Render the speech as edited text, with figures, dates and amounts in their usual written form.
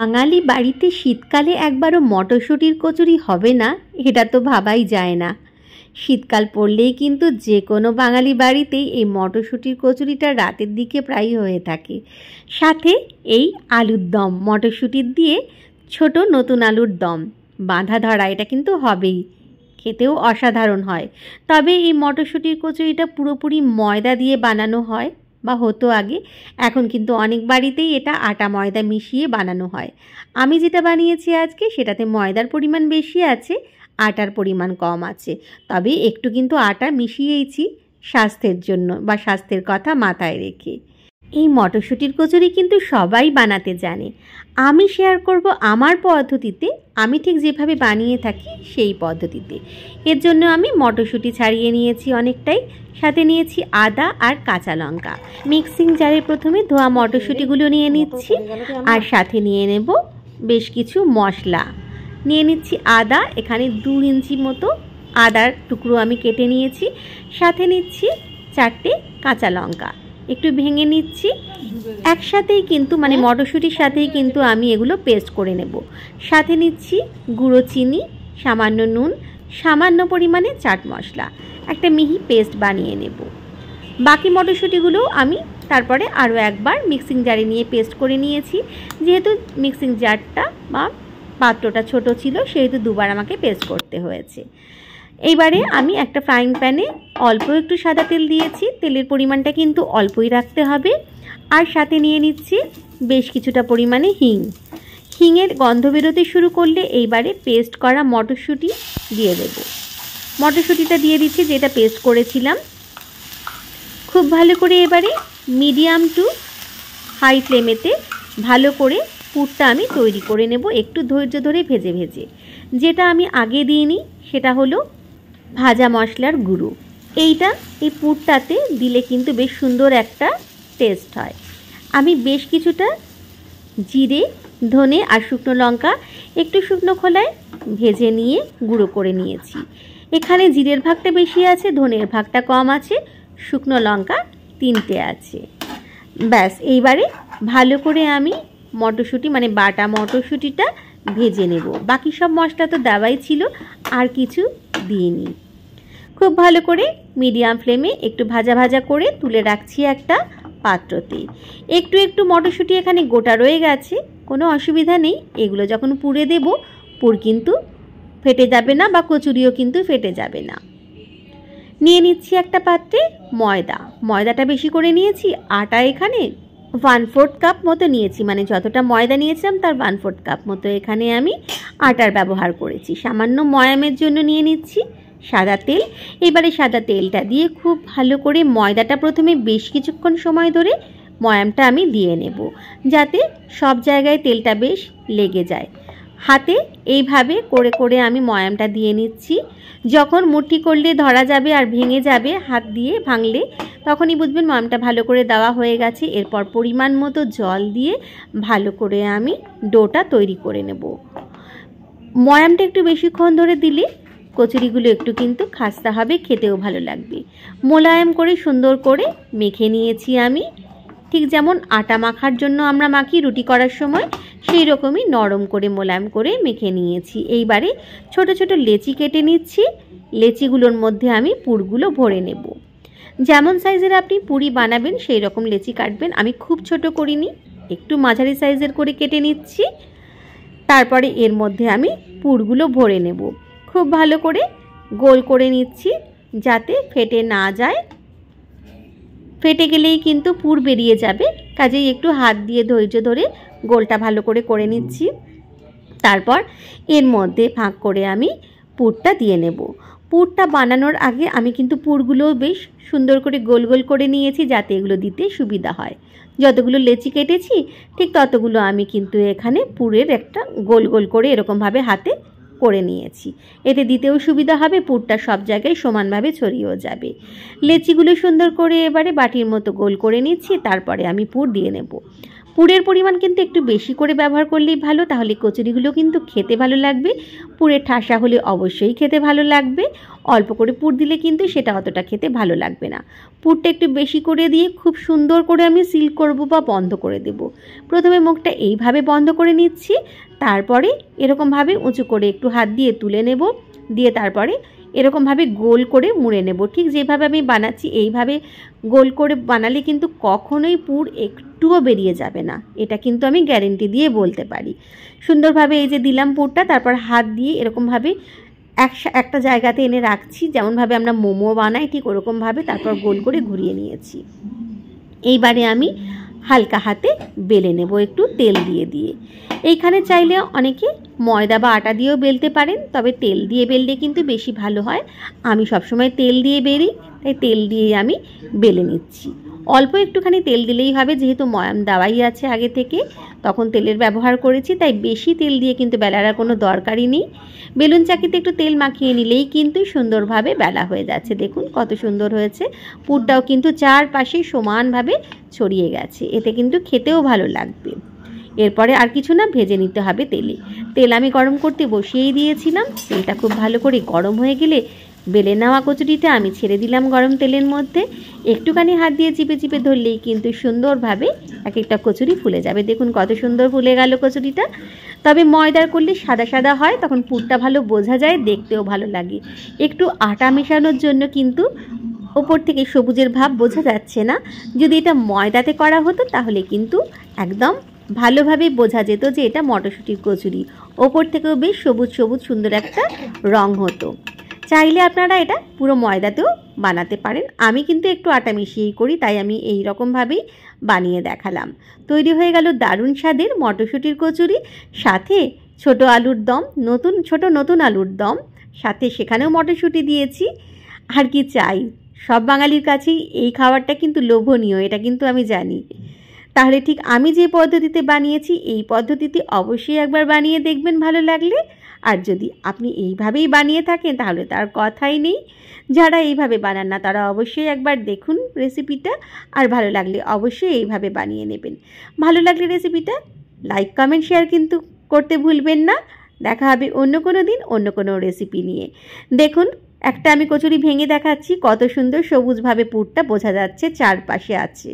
বাঙালি বাড়িতে শীতকালে একবারও মটরশুঁটির কচুরি হবে না, এটা তো ভাবাই যায় না। শীতকাল পড়লেই কিন্তু যে কোনো বাঙালি বাড়িতেই এই মটরশুঁটির কচুরিটা রাতের দিকে প্রায়ই হয়ে থাকে। সাথে এই আলুর দম, মটরশুঁটির দিয়ে ছোট নতুন আলুর দম বাঁধা ধরা, এটা কিন্তু হবেই, খেতেও অসাধারণ হয়। তবে এই মটরশুঁটির কচুরিটা পুরোপুরি ময়দা দিয়ে বানানো হয় বা হতো আগে, এখন কিন্তু অনেক বাড়িতেই এটা আটা ময়দা মিশিয়ে বানানো হয়। আমি যেটা বানিয়েছি আজকে সেটাতে ময়দার পরিমাণ বেশি আছে, আটার পরিমাণ কম আছে। তবে একটু কিন্তু আটা মিশিয়েইছি স্বাস্থ্যের জন্য বা স্বাস্থ্যের কথা মাথায় রেখে। এই মটরশুঁটির কচুরি কিন্তু সবাই বানাতে জানে। আমি শেয়ার করব আমার পদ্ধতিতে, আমি ঠিক যেভাবে বানিয়ে থাকি সেই পদ্ধতিতে। এর জন্য আমি মটরশুঁটি ছাড়িয়ে নিয়েছি অনেকটাই, সাথে নিয়েছি আদা আর কাঁচা লঙ্কা। মিক্সিং জারে প্রথমে ধোয়া মটরশুঁটিগুলো নিয়ে নিচ্ছি, আর সাথে নিয়ে নেব বেশ কিছু মশলা। নিয়ে নিচ্ছি আদা, এখানে 2 ইঞ্চি মতো আদার টুকরো আমি কেটে নিয়েছি। সাথে নিচ্ছি 4টে কাঁচা লঙ্কা, একটু ভেঙে নিচ্ছি। একসাথেই কিন্তু মানে মটরশুঁটির সাথেই কিন্তু আমি এগুলো পেস্ট করে নেব। সাথে নিচ্ছি গুঁড়ো চিনি, সামান্য নুন, সামান্য পরিমাণে চাট মশলা, একটা মিহি পেস্ট বানিয়ে নেব। বাকি মটরশুঁটিগুলো আমি তারপরে আরও একবার মিক্সিং জারে নিয়ে পেস্ট করে নিয়েছি। যেহেতু মিক্সিং জারটা বা পাত্রটা ছোট ছিল, সেহেতু দুবার আমাকে পেস্ট করতে হয়েছে। এইবারে আমি একটা ফ্রাইং প্যানে অল্প একটু সাদা তেল দিয়েছি, তেলের পরিমাণটা কিন্তু অল্পই রাখতে হবে। আর সাথে নিয়ে নিচ্ছি বেশ কিছুটা পরিমাণে হিং। হিংয়ের গন্ধ বেরোতে শুরু করলে এইবারে পেস্ট করা মটরশুঁটি দিয়ে দেব। মটরশুঁটিটা দিয়ে দিচ্ছি যেটা পেস্ট করেছিলাম। খুব ভালো করে এবারে মিডিয়াম টু হাই ফ্লেমেতে ভালো করে পুরটা আমি তৈরি করে নেব, একটু ধৈর্য ধরে ভেজে ভেজে। যেটা আমি আগে দিইনি সেটা হলো ভাজা মশলার গুঁড়ো। এই পুরটাতে দিলে কিন্তু বেশ সুন্দর একটা টেস্ট হয়। আমি বেশ কিছুটা জিরে, ধনে আর শুকনো লঙ্কা একটু শুকনো খোলায় ভেজে নিয়ে গুঁড়ো করে নিয়েছি। এখানে জিরের ভাগটা বেশি আছে, ধনের ভাগটা কম আছে, শুকনো লঙ্কা 3টে আছে। ব্যাস, এইবারে ভালো করে আমি মটরশুঁটি মানে বাটা মটরশুঁটিটা ভেজে নেব। বাকি সব মশলা তো দেওয়াই ছিল, আর কিছু দিইনি। খুব ভালো করে মিডিয়াম ফ্লেমে একটু ভাজা ভাজা করে তুলে রাখছি একটা পাত্রতে। একটু একটু মটরশুঁটি এখানে গোটা রয়ে গেছে, কোনো অসুবিধা নেই। এগুলো যখন পুড়ে দেব, পুর কিন্তু ফেটে যাবে না বা কচুরিও কিন্তু ফেটে যাবে না। নিয়ে নিচ্ছি একটা পাত্রে ময়দাটা বেশি করে নিয়েছি। আটা এখানে 1/4 কাপ মতো নিয়েছি, মানে যতটা ময়দা নিয়েছিলাম তার 1/4 কাপ মতো এখানে আমি আটার ব্যবহার করেছি। সামান্য ময়ামের জন্য নিয়ে নিচ্ছি সাদা তেল। এবারে সাদা তেলটা দিয়ে খুব ভালো করে ময়দাটা প্রথমে বেশ কিছুক্ষণ সময় ধরে ময়ামটা আমি দিয়ে নেব, যাতে সব জায়গায় তেলটা বেশ লেগে যায়। হাতে এইভাবে করে করে আমি ময়ামটা দিয়ে নিচ্ছি। যখন মুঠি করলে ধরা যাবে আর ভেঙে যাবে, হাত দিয়ে ভাঙলে তখনই বুঝবেন ময়ামটা ভালো করে দেওয়া হয়ে গেছে। এরপর পরিমাণ মতো জল দিয়ে ভালো করে আমি ডোটা তৈরি করে নেব। ময়ামটা একটু বেশিক্ষণ ধরে দিলে কচুরিগুলো একটু কিন্তু খাস্তা হবে, খেতেও ভালো লাগবে। মোলায়েম করে সুন্দর করে মেখে নিয়েছি আমি, ঠিক যেমন আটা মাখার জন্য আমরা মাখি রুটি করার সময়, সেই রকমই নরম করে মোলায়েম করে মেখে নিয়েছি। এইবারে ছোট ছোট লেচি কেটে নিচ্ছি। লেচিগুলোর মধ্যে আমি পুরগুলো ভরে নেব। যেমন সাইজের আপনি পুরি বানাবেন সেই রকম লেচি কাটবেন। আমি খুব ছোট করিনি, একটু মাঝারি সাইজের করে কেটে নিচ্ছি। তারপরে এর মধ্যে আমি পুরগুলো ভরে নেব। খুব ভালো করে গোল করে নিচ্ছি যাতে ফেটে না যায়। ফেটে গেলেই কিন্তু পুর বেরিয়ে যাবে, কাজেই একটু হাত দিয়ে ধৈর্য ধরে গোলটা ভালো করে করে নিচ্ছি। তারপর এর মধ্যে ফাঁক করে আমি পুরটা দিয়ে নেব। পুরটা বানানোর আগে আমি কিন্তু পুরগুলো বেশ সুন্দর করে গোল গোল করে নিয়েছি, যাতে এগুলো দিতে সুবিধা হয়। যতগুলো লেচি কেটেছি ঠিক ততগুলো আমি কিন্তু এখানে পুরের একটা গোল গোল করে এরকমভাবে হাতে করে নিয়েছি। এতে দিতেও সুবিধা হবে, পুরটা সব জায়গায় সমানভাবে ছড়িয়েও যাবে। লেচিগুলো সুন্দর করে এবারে বাটির মতো গোল করে নিচ্ছি। তারপরে আমি পুর দিয়ে নেব। পুরের পরিমাণ কিন্তু একটু বেশি করে ব্যবহার করলেই ভালো, তাহলে কচুরিগুলো কিন্তু খেতে ভালো লাগবে। পুরের ঠাসা হলে অবশ্যই খেতে ভালো লাগবে, অল্প করে পুর দিলে কিন্তু সেটা অতটা খেতে ভালো লাগবে না। পুরটা একটু বেশি করে দিয়ে খুব সুন্দর করে আমি সিল করব বা বন্ধ করে দেব। প্রথমে মুখটা এইভাবে বন্ধ করে নিচ্ছি, তারপরে এরকমভাবে উঁচু করে একটু হাত দিয়ে তুলে নেব, দিয়ে তারপরে এরকমভাবে গোল করে মুড়ে নেব। ঠিক যেভাবে আমি বানাচ্ছি এইভাবে গোল করে বানালে কিন্তু কখনোই পুর একটুও বেরিয়ে যাবে না, এটা কিন্তু আমি গ্যারেন্টি দিয়ে বলতে পারি। সুন্দরভাবে এই যে দিলাম পুরটা, তারপর হাত দিয়ে এরকমভাবে একটা জায়গাতে এনে রাখছি, যেমনভাবে আমরা মোমো বানাই ঠিক ওরকমভাবে, তারপর গোল করে ঘুরিয়ে নিয়েছি। এইবারে আমি হালকা হাতে বেলে নেব একটু তেল দিয়ে দিয়ে। এইখানে চাইলে অনেকে ময়দা বা আটা দিয়েও বেলতে পারেন, তবে তেল দিয়ে বেললে কিন্তু বেশি ভালো হয়। আমি সবসময় তেল দিয়ে বেলি, তাই তেল দিয়ে আমি বেলে নিচ্ছি। অল্প একটুখানি তেল দিলেই হবে, যেহেতু ময়াম দেওয়াই আছে আগে থেকে, তখন তেলের ব্যবহার করেছি, তাই বেশি তেল দিয়ে কিন্তু বেলার কোনো দরকারই নেই। বেলুন চাকিতে একটু তেল মাখিয়ে নিলেই কিন্তু সুন্দরভাবে বেলা হয়ে যাচ্ছে। দেখুন কত সুন্দর হয়েছে, পুরটাও কিন্তু চারপাশে সমানভাবে ছড়িয়ে গেছে, এতে কিন্তু খেতেও ভালো লাগবে। এরপরে আর কিছু না, ভেজে নিতে হবে তেলে। তেল আমি গরম করতে বসিয়েই দিয়েছিলাম, তেলটা খুব ভালো করে গরম হয়ে গেলে বেলে নেওয়া কচুরিটা আমি ছেড়ে দিলাম গরম তেলের মধ্যে। একটুখানি হাত দিয়ে চিপে চিপে ধরলেই কিন্তু সুন্দরভাবে এক একটা কচুরি ফুলে যাবে। দেখুন কত সুন্দর ফুলে গেল কচুরিটা। তবে ময়দার করলে সাদা সাদা হয়, তখন পুরটা ভালো বোঝা যায়, দেখতেও ভালো লাগে। একটু আটা মেশানোর জন্য কিন্তু ওপর থেকে সবুজের ভাব বোঝা যাচ্ছে না। যদি এটা ময়দাতে করা হতো তাহলে কিন্তু একদম ভালোভাবে বোঝা যেত যে এটা মটরশুঁটির কচুরি, ওপর থেকেও বেশ সবুজ সবুজ সুন্দর একটা রং হতো। চাইলে আপনারা এটা পুরো ময়দাতেও বানাতে পারেন, আমি কিন্তু একটু আটা মিশিয়েই করি, তাই আমি এই রকমভাবেই বানিয়ে দেখালাম। তৈরি হয়ে গেল দারুণ স্বাদের মটরশুঁটির কচুরি, সাথে ছোট আলুর দম, নতুন আলুর দম, সাথে সেখানেও মটরশুঁটি দিয়েছি। আর কি চাই, সব বাঙালির কাছেই এই খাবারটা কিন্তু লোভনীয়, এটা কিন্তু আমি জানি। তাহলে ঠিক আমি যে পদ্ধতিতে বানিয়েছি এই পদ্ধতিতে অবশ্যই একবার বানিয়ে দেখবেন ভালো লাগলে। আর যদি আপনি এইভাবেই বানিয়ে থাকেন তাহলে তার কথাই নেই। যারা এইভাবে বানান না তারা অবশ্যই একবার দেখুন রেসিপিটা, আর ভালো লাগলে অবশ্যই এইভাবে বানিয়ে নেবেন। ভালো লাগলে রেসিপিটা লাইক কমেন্ট শেয়ার কিন্তু করতে ভুলবেন না। দেখা হবে অন্য কোনো দিন অন্য কোনো রেসিপি নিয়ে। দেখুন একটা আমি কচুরি ভেঙে দেখাচ্ছি, কত সুন্দর সবুজভাবে পুরটা বোঝা যাচ্ছে চারপাশে আছে।